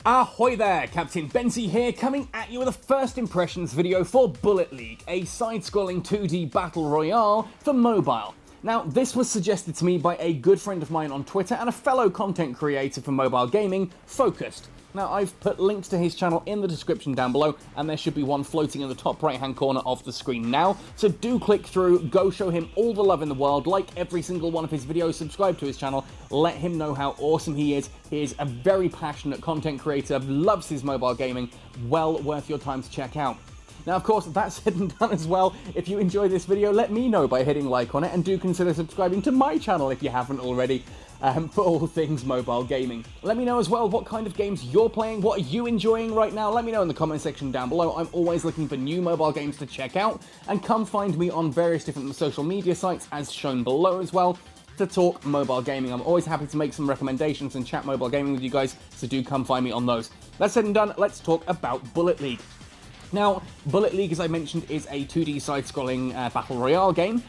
Ahoy there, Captain Benzie here, coming at you with a first impressions video for Bullet League, a side-scrolling 2D battle royale for mobile. Now, this was suggested to me by a good friend of mine on Twitter and a fellow content creator for mobile gaming, FOCUZED. Now, I've put links to his channel in the description down below, and there should be one floating in the top right-hand corner of the screen now. So do click through, go show him all the love in the world, like every single one of his videos, subscribe to his channel, let him know how awesome he is. He is a very passionate content creator, loves his mobile gaming, well worth your time to check out. Now, of course, that said and done as well, if you enjoy this video, let me know by hitting like on it, and do consider subscribing to my channel if you haven't already, for all things mobile gaming. Let me know as well what kind of games you're playing, what are you enjoying right now, let me know in the comment section down below. I'm always looking for new mobile games to check out, and come find me on various different social media sites as shown below as well, to talk mobile gaming. I'm always happy to make some recommendations and chat mobile gaming with you guys, so do come find me on those. That said and done, let's talk about Bullet League. Now, Bullet League, as I mentioned, is a 2D side-scrolling battle royale game.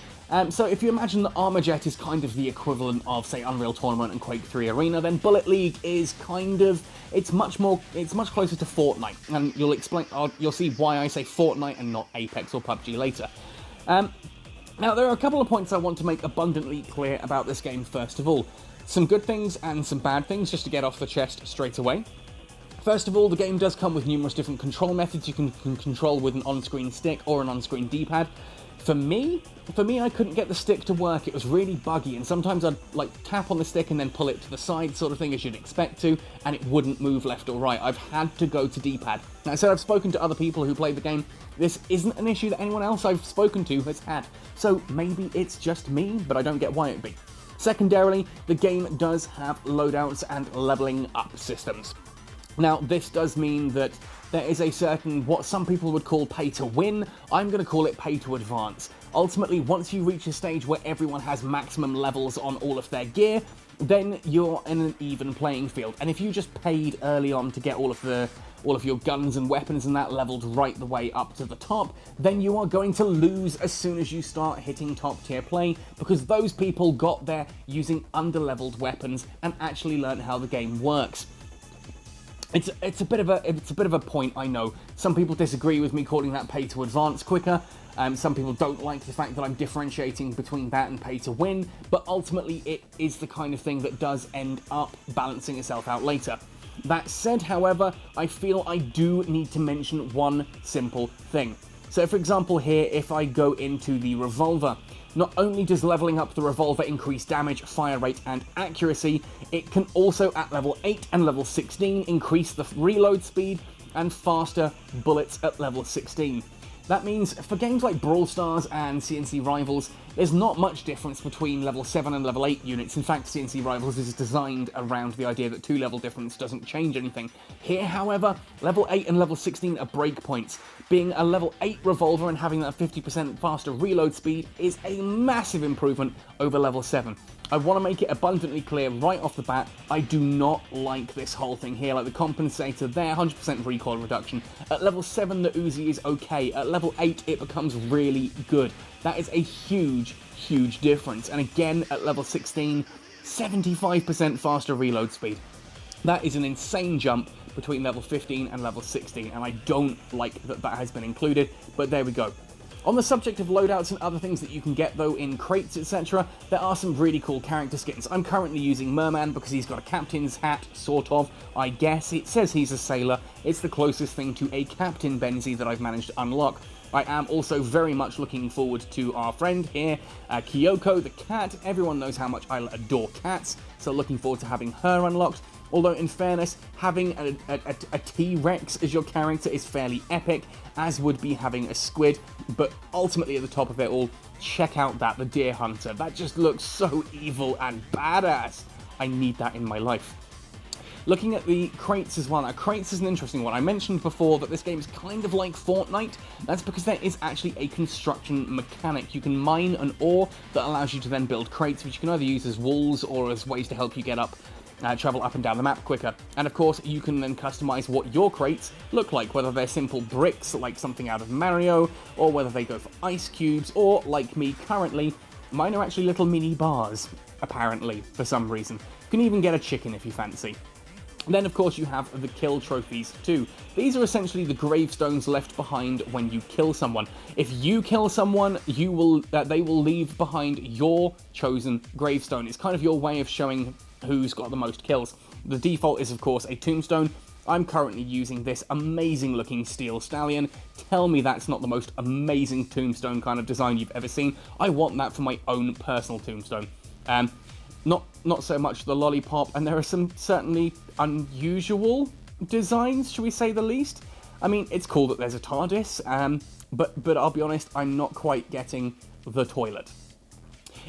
So if you imagine that Armajet is kind of the equivalent of, say, Unreal Tournament and Quake 3 Arena, then Bullet League is kind of, it's much closer to Fortnite, and you'll see why I say Fortnite and not Apex or PUBG later. Now, there are a couple of points I want to make abundantly clear about this game first of all. Some good things and some bad things, just to get off the chest straight away. First of all, the game does come with numerous different control methods you can control with an on-screen stick or an on-screen D-pad. For me, I couldn't get the stick to work. It was really buggy, and sometimes I'd like tap on the stick and then pull it to the side, sort of thing, as you'd expect to, and it wouldn't move left or right. I've had to go to D-pad. Now, I said I've spoken to other people who played the game. This isn't an issue that anyone else I've spoken to has had, so maybe it's just me, but I don't get why it'd be. Secondarily, the game does have loadouts and leveling up systems. Now, this does mean that there is a certain, what some people would call pay to win, I'm going to call it pay to advance. Ultimately, once you reach a stage where everyone has maximum levels on all of their gear, then you're in an even playing field. And if you just paid early on to get all of your guns and weapons and that leveled right the way up to the top, then you are going to lose as soon as you start hitting top tier play, because those people got there using under-leveled weapons and actually learned how the game works. It's a bit of a point, I know. Some people disagree with me calling that pay to advance quicker. Some people don't like the fact that I'm differentiating between that and pay to win, but ultimately it is the kind of thing that does end up balancing itself out later. That said, however, I feel I do need to mention one simple thing. So for example here, if I go into the revolver, not only does leveling up the revolver increase damage, fire rate, and accuracy, it can also at level 8 and level 16 increase the reload speed and faster bullets at level 16. That means for games like Brawl Stars and CNC Rivals, there's not much difference between level 7 and level 8 units. In fact, CNC Rivals is designed around the idea that 2-level difference doesn't change anything. Here, however, level 8 and level 16 are breakpoints. Being a level 8 revolver and having that 50% faster reload speed is a massive improvement over level 7. I want to make it abundantly clear right off the bat, I do not like this whole thing here. Like the compensator there, 100% recoil reduction. At level 7, the Uzi is okay. At level 8, it becomes really good. That is a huge, huge difference. And again, at level 16, 75% faster reload speed. That is an insane jump between level 15 and level 16, and I don't like that that has been included, but there we go. On the subject of loadouts and other things that you can get though in crates, etc., there are some really cool character skins. I'm currently using Merman because he's got a captain's hat, sort of, I guess. It says he's a sailor. It's the closest thing to a Captain Benzie that I've managed to unlock. I am also very much looking forward to our friend here, Kyoko the cat. Everyone knows how much I adore cats, so looking forward to having her unlocked. Although, in fairness, having a T-Rex as your character is fairly epic, as would be having a squid, but ultimately at the top of it all, check out the Deer Hunter. That just looks so evil and badass. I need that in my life. Looking at the crates as well. Now, crates is an interesting one. I mentioned before that this game is kind of like Fortnite. That's because there is actually a construction mechanic. You can mine an ore that allows you to then build crates, which you can either use as walls or as ways to help you get up, travel up and down the map quicker. And of course, you can then customize what your crates look like, whether they're simple bricks like something out of Mario, or whether they go for ice cubes, or like me currently, mine are actually little mini bars, apparently, for some reason. You can even get a chicken if you fancy. Then, of course, you have the kill trophies too. These are essentially the gravestones left behind when you kill someone. If you kill someone, they will leave behind your chosen gravestone. It's kind of your way of showing who's got the most kills. The default is, of course, a tombstone. I'm currently using this amazing-looking steel stallion. Tell me that's not the most amazing tombstone kind of design you've ever seen. I want that for my own personal tombstone. Not so much the lollipop, and there are some certainly unusual designs, shall we say the least. I mean, it's cool that there's a TARDIS, but I'll be honest, I'm not quite getting the toilet.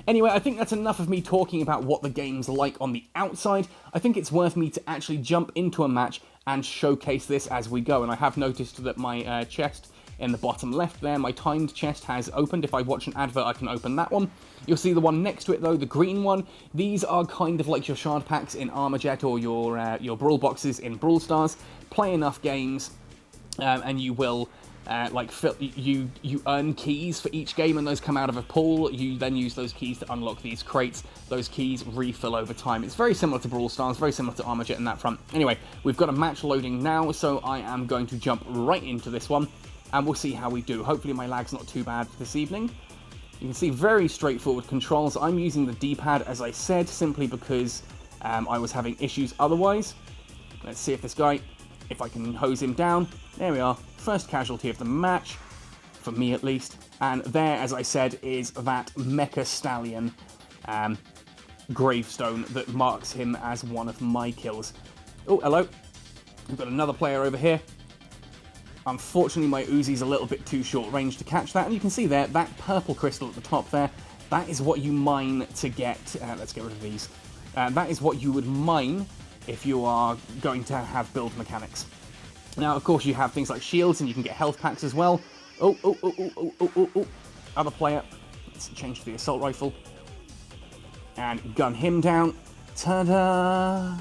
Anyway, I think that's enough of me talking about what the game's like on the outside. I think it's worth me to actually jump into a match and showcase this as we go, and I have noticed that my chest in the bottom left there, my timed chest has opened. If I watch an advert, I can open that one. You'll see the one next to it, though, the green one. These are kind of like your shard packs in Armajet or your Brawl boxes in Brawl Stars. Play enough games, and you will you earn keys for each game, and those come out of a pool. You then use those keys to unlock these crates. Those keys refill over time. It's very similar to Brawl Stars, very similar to Armajet in that front. Anyway, we've got a match loading now, so I am going to jump right into this one, and we'll see how we do. Hopefully my lag's not too bad this evening. You can see very straightforward controls. I'm using the D-pad, as I said, simply because I was having issues otherwise. Let's see if I can hose him down. There we are. First casualty of the match, for me at least. And there, as I said, is that Mecha Stallion gravestone that marks him as one of my kills. Oh, hello. We've got another player over here. Unfortunately, my Uzi's a little bit too short range to catch that. And you can see there, that purple crystal at the top there, that is what you mine to get... let's get rid of these. That is what you would mine if you are going to have build mechanics. Now, of course, you have things like shields, and you can get health packs as well. Oh. Other player. Let's change to the assault rifle. And gun him down. Ta-da!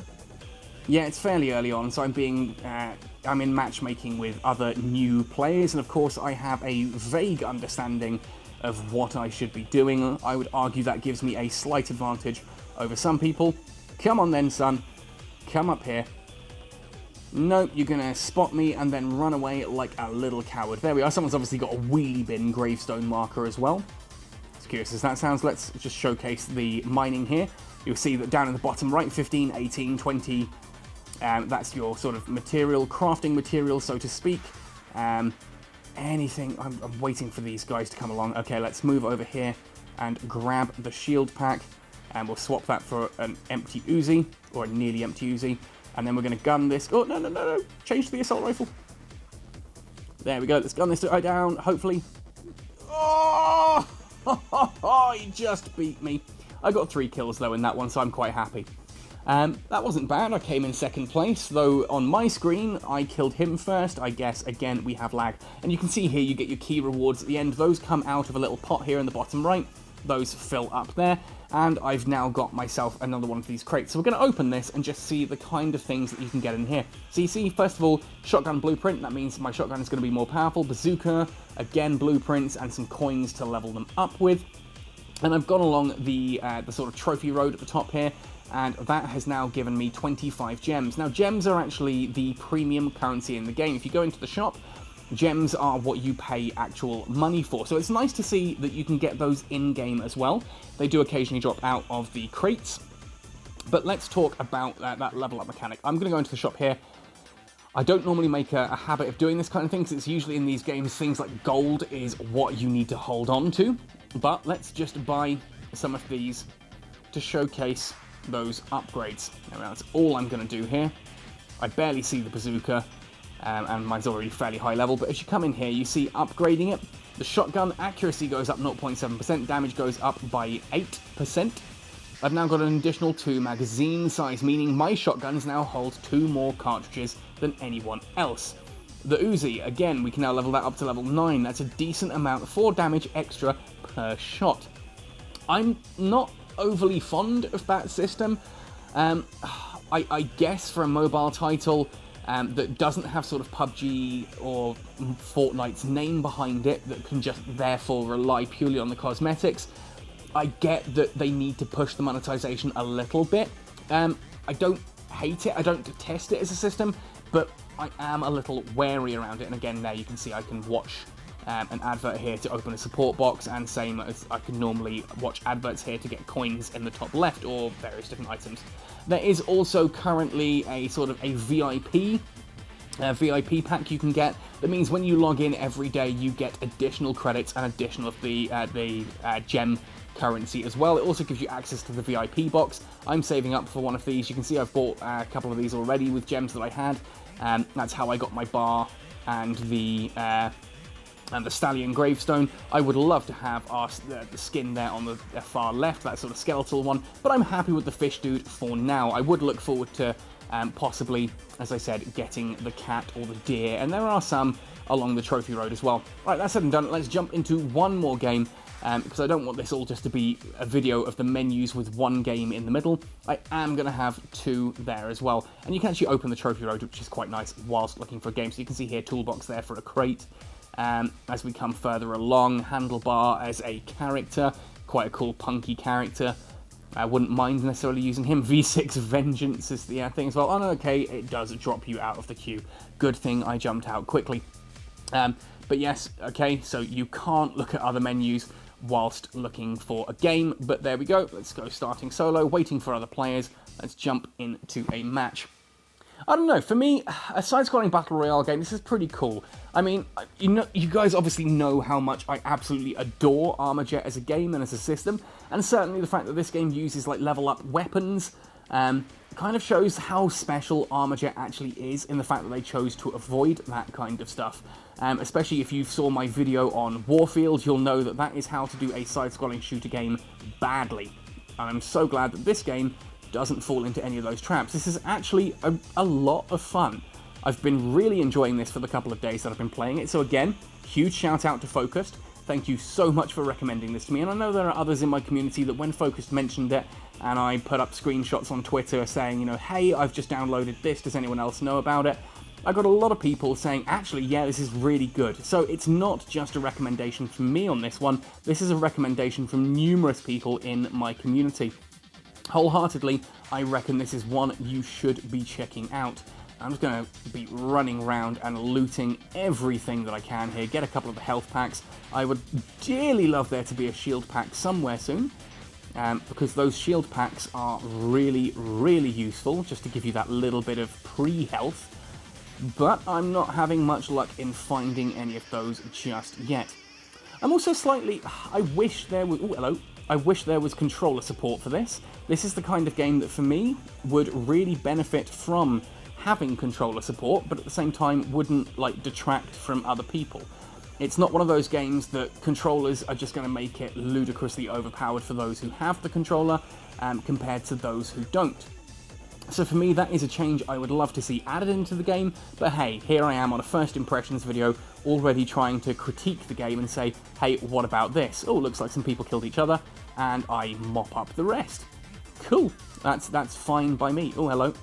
Yeah, it's fairly early on, so I'm in matchmaking with other new players, and of course I have a vague understanding of what I should be doing. I would argue that gives me a slight advantage over some people. Come on then, son. Come up here. Nope, you're gonna spot me and then run away like a little coward. There we are. Someone's obviously got a wheelie bin gravestone marker as well. As curious as that sounds, let's just showcase the mining here. You'll see that down in the bottom right, 15, 18, 20... that's your sort of material, crafting material, so to speak. Anything. I'm waiting for these guys to come along. Okay, let's move over here and grab the shield pack, and we'll swap that for an empty Uzi, or a nearly empty Uzi, and then we're going to gun this. Oh, no. Change to the assault rifle. There we go. Let's gun this guy down, hopefully. Oh! He just beat me. I got 3 kills, though, in that one, so I'm quite happy. That wasn't bad. I came in second place, though on my screen I killed him first. I guess, again, we have lag. And you can see here you get your key rewards at the end. Those come out of a little pot here in the bottom right. Those fill up there. And I've now got myself another one of these crates. So we're going to open this and just see the kind of things that you can get in here. So you see, first of all, shotgun blueprint. That means my shotgun is going to be more powerful. Bazooka, again, blueprints and some coins to level them up with. And I've gone along the sort of trophy road at the top here, and that has now given me 25 gems. Now, gems are actually the premium currency in the game. If you go into the shop, gems are what you pay actual money for. So it's nice to see that you can get those in-game as well. They do occasionally drop out of the crates. But let's talk about that level up mechanic. I'm going to go into the shop here. I don't normally make a habit of doing this kind of thing, because it's usually in these games things like gold is what you need to hold on to. But let's just buy some of these to showcase those upgrades. Now, that's all I'm going to do here. I barely see the bazooka, and mine's already fairly high level, but as you come in here, you see upgrading it. The shotgun accuracy goes up 0.7%, damage goes up by 8%. I've now got an additional 2 magazine size, meaning my shotguns now hold 2 more cartridges than anyone else. The Uzi, again, we can now level that up to level 9. That's a decent amount, 4 damage extra per shot. I'm not overly fond of that system. I guess for a mobile title that doesn't have sort of PUBG or Fortnite's name behind it, that can just therefore rely purely on the cosmetics, I get that they need to push the monetization a little bit. I don't hate it, I don't detest it as a system, but I am a little wary around it. And again, there you can see I can watch an advert here to open a support box, and same as I can normally watch adverts here to get coins in the top left or various different items. There is also currently a sort of a VIP pack you can get. That means when you log in every day, you get additional credits and additional of the gem currency as well. It also gives you access to the VIP box. I'm saving up for one of these. You can see I've bought a couple of these already with gems that I had. That's how I got my bar and the stallion gravestone. I would love to have the skin there on the far left, that sort of skeletal one, but I'm happy with the fish dude for now. I would look forward to possibly, as I said, getting the cat or the deer, and there are some along the trophy road as well. Right, that's said and done. Let's jump into one more game, because I don't want this all just to be a video of the menus with one game in the middle. I am going to have two there as well, and you can actually open the trophy road, which is quite nice, whilst looking for a game. So you can see here, toolbox there for a crate. As we come further along, Handlebar as a character, quite a cool punky character. I wouldn't mind necessarily using him. V6 Vengeance is the thing as well. Oh no, okay, it does drop you out of the queue. Good thing I jumped out quickly. But yes, okay, so you can't look at other menus whilst looking for a game, but there we go. Let's go starting solo, waiting for other players. Let's jump into a match. I don't know, for me, a side-scrolling Battle Royale game, this is pretty cool. I mean, you guys obviously know how much I absolutely adore Armajet as a game and as a system, and certainly the fact that this game uses, like, level-up weapons, kind of shows how special Armajet actually is in the fact that they chose to avoid that kind of stuff. Especially if you saw my video on Warfield, you'll know that that is how to do a side-scrolling shooter game badly. And I'm so glad that this game doesn't fall into any of those traps. This is actually a lot of fun. I've been really enjoying this for the couple of days that I've been playing it, so again, huge shout out to FOCUZED. Thank you so much for recommending this to me, and I know there are others in my community that when FOCUZED mentioned it, and I put up screenshots on Twitter saying, you know, hey, I've just downloaded this, does anyone else know about it? I got a lot of people saying, actually, yeah, this is really good. So it's not just a recommendation from me on this one, this is a recommendation from numerous people in my community. Wholeheartedly, I reckon this is one you should be checking out. I'm just going to be running around and looting everything that I can here, get a couple of the health packs. I would dearly love there to be a shield pack somewhere soon, because those shield packs are really, really useful, just to give you that little bit of pre-health, but I'm not having much luck in finding any of those just yet. I'm also slightly... I wish there was... Oh, hello. I wish there was controller support for this. This is the kind of game that, for me, would really benefit from having controller support, but at the same time wouldn't, like, detract from other people. It's not one of those games that controllers are just going to make it ludicrously overpowered for those who have the controller, compared to those who don't. So for me, that is a change I would love to see added into the game, but hey, here I am on a first impressions video, already trying to critique the game and say, hey, what about this? Oh, looks like some people killed each other, and I mop up the rest. Cool, that's fine by me. Oh, hello.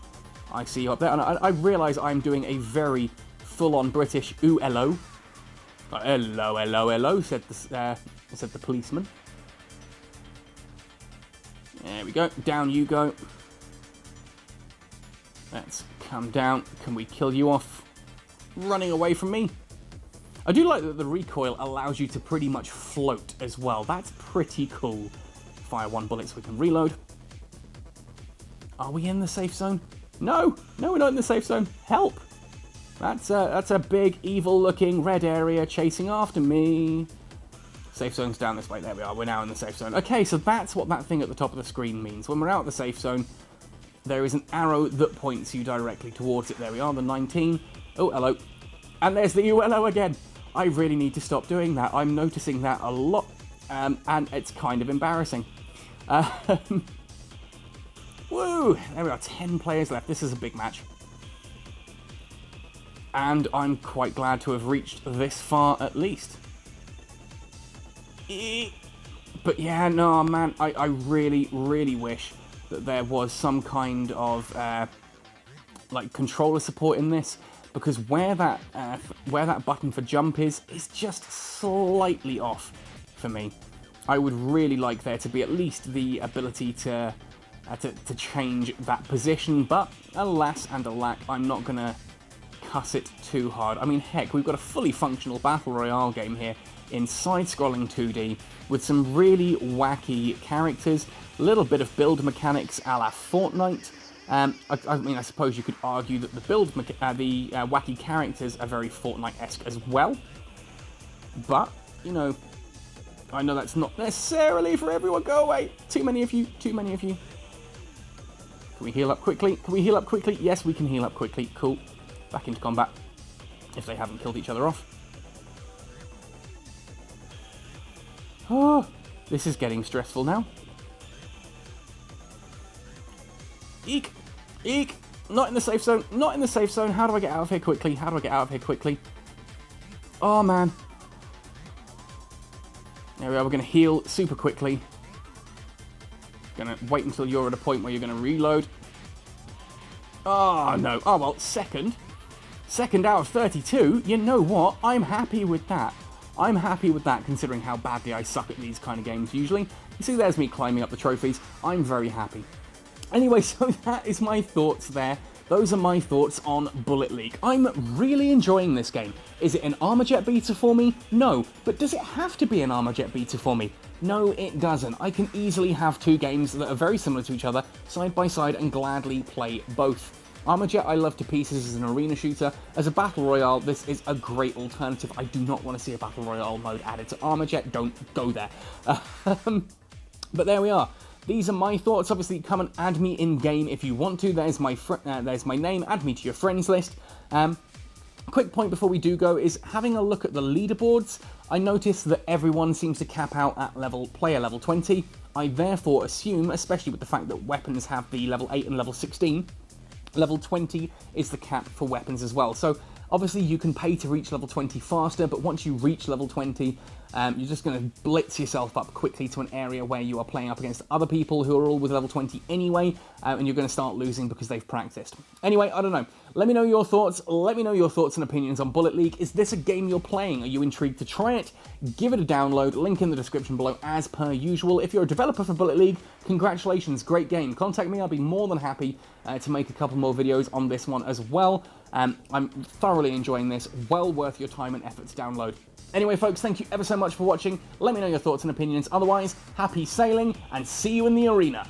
I see you up there, and I realise I'm doing a very full-on British ooh, hello. Hello, hello, hello, said the policeman. There we go, down you go. Let's come down. Can we kill you off? Running away from me. I do like that the recoil allows you to pretty much float as well. That's pretty cool. Fire one bullet so we can reload. Are we in the safe zone? No! No, we're not in the safe zone. Help! That's a big, evil-looking red area chasing after me. Safe zone's down this way. There we are. We're now in the safe zone. Okay, so that's what that thing at the top of the screen means. When we're out of the safe zone, there is an arrow that points you directly towards it. There we are, the 19. Oh, hello. And there's the hello again. I really need to stop doing that. I'm noticing that a lot, and it's kind of embarrassing. Woo! There we are, 10 players left. This is a big match. And I'm quite glad to have reached this far at least. But yeah, no, man, I really, really wish that there was some kind of like controller support in this, because where that button for jump is just slightly off for me. I would really like there to be at least the ability to to change that position, but alas and alack, I'm not going to cuss it too hard. I mean, heck, we've got a fully functional Battle Royale game here in side-scrolling 2D with some really wacky characters, a little bit of build mechanics a la Fortnite. I mean, I suppose you could argue that the wacky characters are very Fortnite-esque as well, but, you know, I know that's not necessarily for everyone. Go away! Too many of you, too many of you. Can we heal up quickly? Can we heal up quickly? Yes, we can heal up quickly. Cool. Back into combat, if they haven't killed each other off. Oh, this is getting stressful now. Eek! Eek! Not in the safe zone! Not in the safe zone! How do I get out of here quickly? How do I get out of here quickly? Oh, man. There we are, we're going to heal super quickly. Going to wait until you're at a point where you're going to reload. Oh, no. Oh, well, second. Second out of 32. You know what? I'm happy with that. I'm happy with that, considering how badly I suck at these kind of games usually. You see, there's me climbing up the trophies. I'm very happy. Anyway, so that is my thoughts there. Those are my thoughts on Bullet League. I'm really enjoying this game. Is it an Armajet beta for me? No. But does it have to be an Armajet beta for me? No, it doesn't. I can easily have two games that are very similar to each other, side by side, and gladly play both. Armajet I love to pieces as an arena shooter. As a Battle Royale, this is a great alternative. I do not want to see a Battle Royale mode added to Armajet. Don't go there. But there we are. These are my thoughts. Obviously, come and add me in-game if you want to. There's my name. Add me to your friends list. Quick point before we do go is having a look at the leaderboards. I noticed that everyone seems to cap out at player level 20. I therefore assume, especially with the fact that weapons have the level 8 and level 16, level 20 is the cap for weapons as well. So obviously you can pay to reach level 20 faster, but once you reach level 20, you're just going to blitz yourself up quickly to an area where you are playing up against other people who are all with level 20 anyway, and you're going to start losing because they've practiced. Anyway, I don't know. Let me know your thoughts. Let me know your thoughts and opinions on Bullet League. Is this a game you're playing? Are you intrigued to try it? Give it a download. Link in the description below as per usual. If you're a developer for Bullet League, congratulations. Great game. Contact me. I'll be more than happy to make a couple more videos on this one as well. I'm thoroughly enjoying this. Well worth your time and effort to download. Anyway, folks, thank you ever so much for watching. Let me know your thoughts and opinions. Otherwise, happy sailing, and see you in the arena.